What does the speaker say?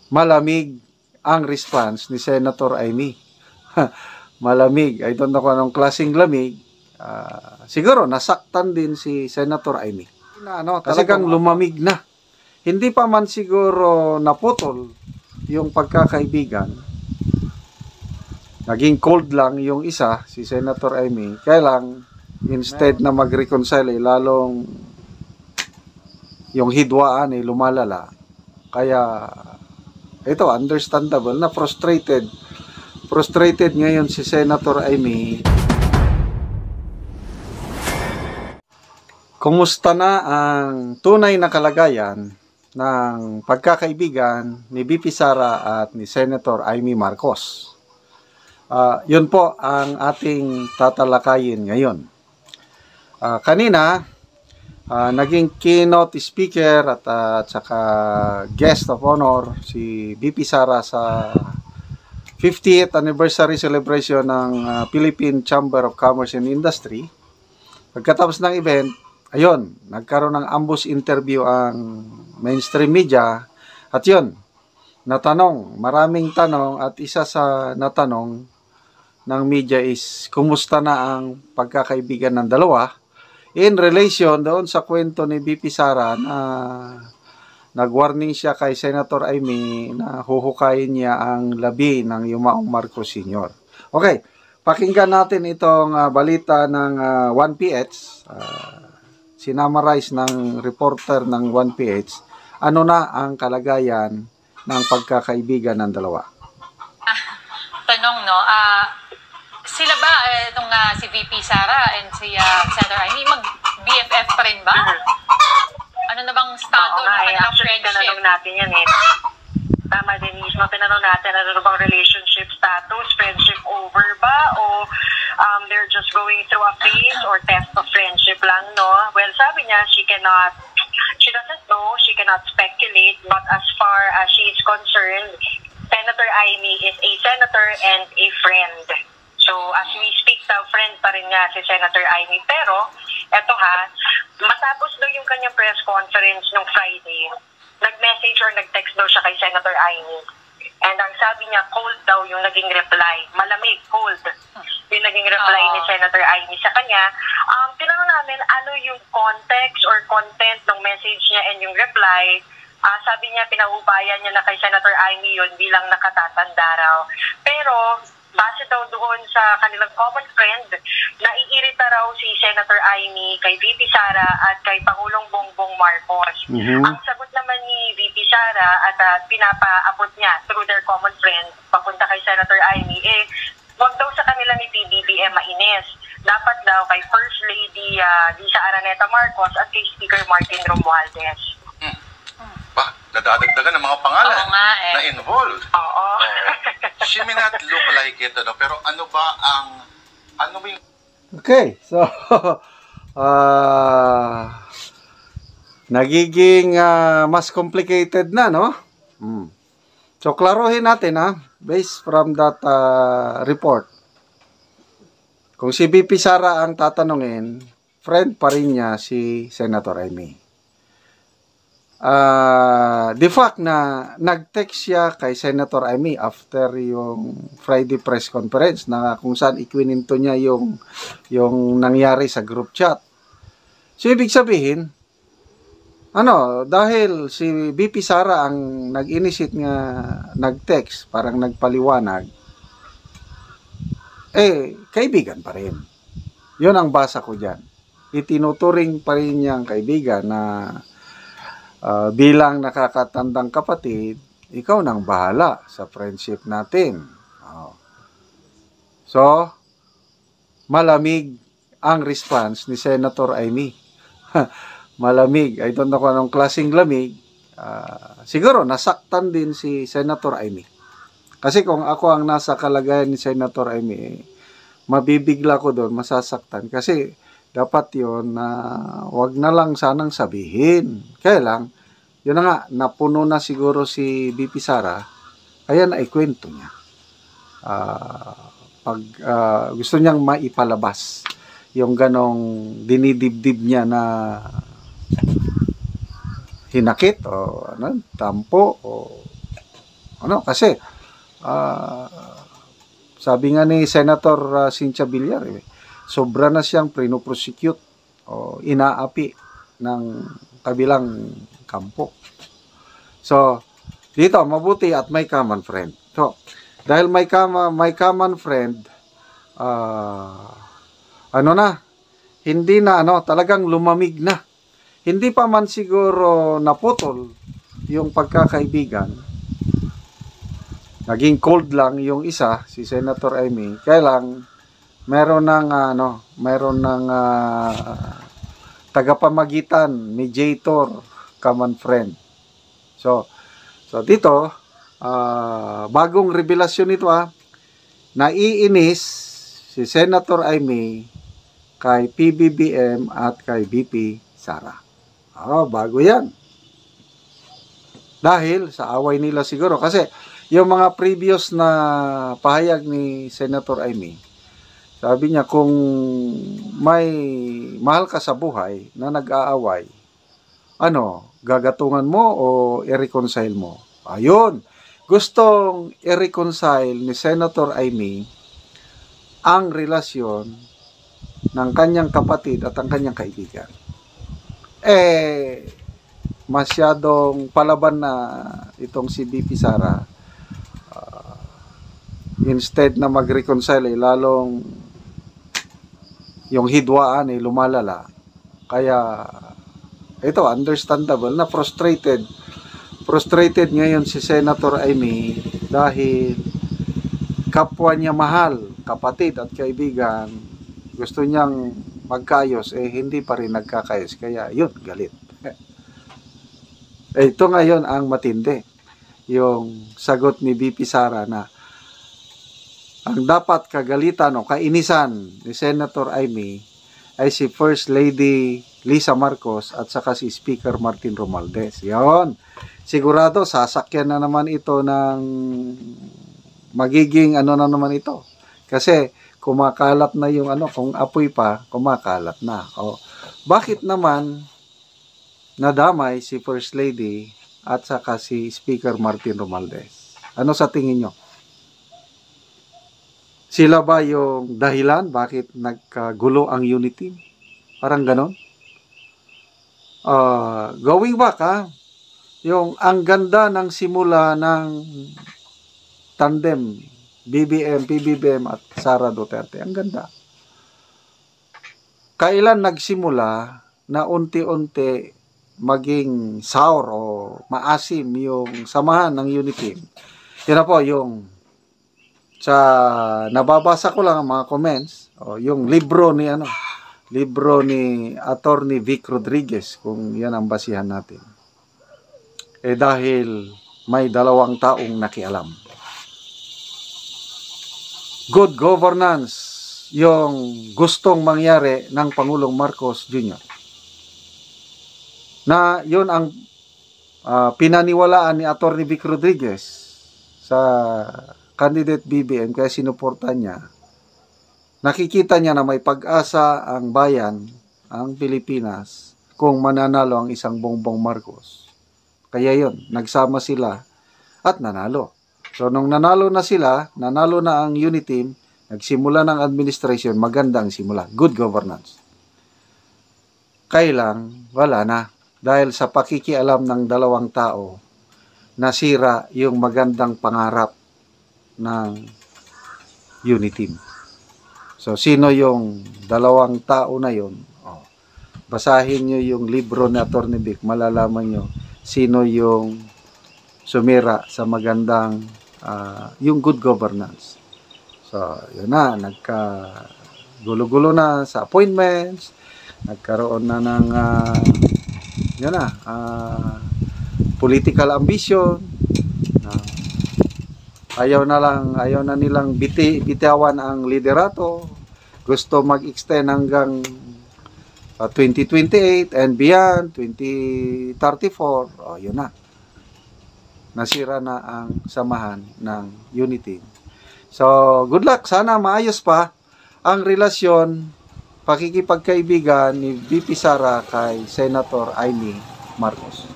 malamig ang response ni Senator Amy. Malamig. I don't know kung anong klaseng lamig. Siguro nasaktan din si Senator Amy. Talagang lumamig na. Hindi pa man siguro naputol yung pagkakaibigan. Naging cold lang yung isa, si Senator Amy. Kaya lang, instead na mag-reconcile, lalong yung hidwaan ay lumalala. Kaya ito, understandable na frustrated ngayon si Senator Amy. Kumusta na ang tunay na kalagayan ng pagkakaibigan ni VP Sara at ni Senator Amy Marcos? Yun po ang ating tatalakayin ngayon. Kanina, naging keynote speaker at saka guest of honor si VP Sara sa 50th anniversary celebration ng Philippine Chamber of Commerce and Industry. Pagkatapos ng event, ayun, nagkaroon ng ambush interview ang mainstream media at yun, natanong, maraming tanong at isa sa natanong ng media is kumusta na ang pagkakaibigan ng dalawa in relation doon sa kwento ni VP Sara na nag-warning siya kay Senator Amy na huhukayin niya ang labi ng Yumaong Marcos Sr. Okay, pakinggan natin itong balita ng 1PH. Sinamarize ng reporter ng 1PH. Ano na ang kalagayan ng pagkakaibigan ng dalawa? Tanong, no? Sila ba, itong si VP Sara and si Senator Amy, mag-BFF pa rin ba? Ano na bang estado ng kanilang friendship? Tinanong natin yan eh. Tama, Denise, tinanong natin ano bang relationship status, friendship over ba, o they're just going through a phase or test of friendship lang, no? Well, sabi niya, she doesn't know, she cannot speculate, but as far as she is concerned, Senator Amy is a senator and a friend. So, as we speak daw, friend pa rin nga si Senator Amy. Pero, eto matapos daw yung kanyang press conference nung Friday, nag-message or nag-text daw siya kay Senator Amy. And ang sabi niya, cold daw yung naging reply. Malamig, cold. Yung naging reply ni Senator Amy sa kanya. Tinanong namin ano yung context or content ng message niya and yung reply. Sabi niya, pinahubayan niya na kay Senator Amy yun bilang nakatatanda raw. Pero, base daw doon sa kanilang common friend, naiirita raw si Senator Amy kay VP Sara at kay Pangulong Bongbong Marcos. Ang sagot naman ni VP Sara at pinapaabot niya through their common friend papunta kay Senator Amy, wag daw sa kanila ni PBBM mainis. Dapat daw kay First Lady Lisa Araneta Marcos at kay Speaker Martin Romualdez. Nadadagdagan ng mga pangalan na involved. Oo. She may not look like it, pero ano ba ang yung... Okay, so nagiging mas complicated na, no? So klaruhin natin based from that report. Kung si VP Sara ang tatanungin, friend pa rin niya si Senator Amy. The fact na nag-text siya kay Senator Amy after yung Friday press conference na kung saan ikwininto niya yung nangyari sa group chat. So, ibig sabihin, dahil si VP Sara ang nag-initiate nga nag-text, parang nagpaliwanag, kaibigan pa rin. Yun ang basa ko dyan. Itinuturing pa rin niyang kaibigan na bilang nakakatandang kapatid, ikaw nang bahala sa friendship natin. So, malamig ang response ni Senator Amy. Malamig. I don't know kung anong klaseng lamig. Siguro, nasaktan din si Senator Amy. Kasi kung ako ang nasa kalagayan ni Senator Amy, mabibigla ko doon, masasaktan. Kasi, dapat yun na wag na lang sanang sabihin. Kaya lang, yun na nga, napuno na siguro si VP Sara, kaya naikwento niya. Pag gusto niyang maipalabas yung ganong dinidibdib niya na hinakit o tampo o Ano, kasi, sabi nga ni Senator Cynthia Villar, sobra na siyang prinoprosecute o inaapi ng kabilang kampo. So, dito, mabuti at may common friend. So, dahil may common friend, hindi na, talagang lumamig na. Hindi pa man siguro naputol yung pagkakaibigan. Naging cold lang yung isa, si Senator Amy. Kaya lang, meron ng tagapamagitan, mediator, common friend. So dito, bagong revelasyon ito, naiinis si Senator Amy kay PBBM at kay VP Sara. Bago yan. Dahil sa away nila siguro. Kasi yung mga previous na pahayag ni Senator Amy, sabi niya, kung may mahal ka sa buhay na nag-aaway, gagatungan mo o i-reconcile mo? Ayun. Gustong i-reconcile ni Senator Amy ang relasyon ng kanyang kapatid at ang kanyang kaibigan. Masyadong palaban na itong si VP Sara. Instead na mag-reconcile, lalong yung hidwaan lumalala. Kaya ito, understandable na frustrated ngayon si Senator Amy dahil kapwa niya mahal, kapatid at kaibigan, gusto niyang magkayos, hindi pa rin nagkakayos. Kaya yun, galit. Ito ngayon ang matindi, yung sagot ni VP Sara na ang dapat kagalitan o kainisan ni Senator Amy ay si First Lady Lisa Marcos at saka si Speaker Martin Romualdez. Yon. Sigurado sasakyan na naman ito ng magiging na naman ito. Kasi kumakalat na yung kung apoy pa, kumakalat na. Bakit naman nadamay si First Lady at saka si Speaker Martin Romualdez? Ano sa tingin nyo? Sila ba yung dahilan bakit nagkagulo ang unity? Parang ganon. Going back, yung ang ganda ng simula ng tandem PBBM at Sara Duterte. Ang ganda. Kailan nagsimula na unti-unti maging sour o maasim yung samahan ng unity? Yun na po yung sa nababasa ko lang ang mga comments, yung libro ni Attorney Vic Rodriguez, kung yan ang basihan natin. Dahil may 2 taong nakialam. Good governance yung gustong mangyari ng Pangulong Marcos Jr. Na yun ang pinaniwalaan ni Attorney Vic Rodriguez sa candidate BBM, kaya sinuporta niya. Nakikita niya na may pag-asa ang bayan, ang Pilipinas, kung mananalo ang isang Bongbong Marcos. Kaya yun, nagsama sila at nanalo. So, nung nanalo na sila, nanalo na ang unity team, nagsimula ng administration, magandang simula. Good governance. Kailang, wala na. Dahil sa pakikialam ng 2 tao, nasira yung magandang pangarap ng unity team. So, sino yung 2 tao na yun? Basahin nyo yung libro ni Atty. Vic, malalaman nyo sino yung sumira sa magandang yung good governance. So, yun na, nagka-gulo-gulo na sa appointments, nagkaroon na ng political ambition. Ayaw na nilang bitawan ang liderato. Gusto mag-extend hanggang 2028 and beyond, 2034. Yun na. Nasira na ang samahan ng unity. So, good luck. Sana maayos pa ang relasyon, pakikipagkaibigan ni VP Sara kay Senator Amy Marcos.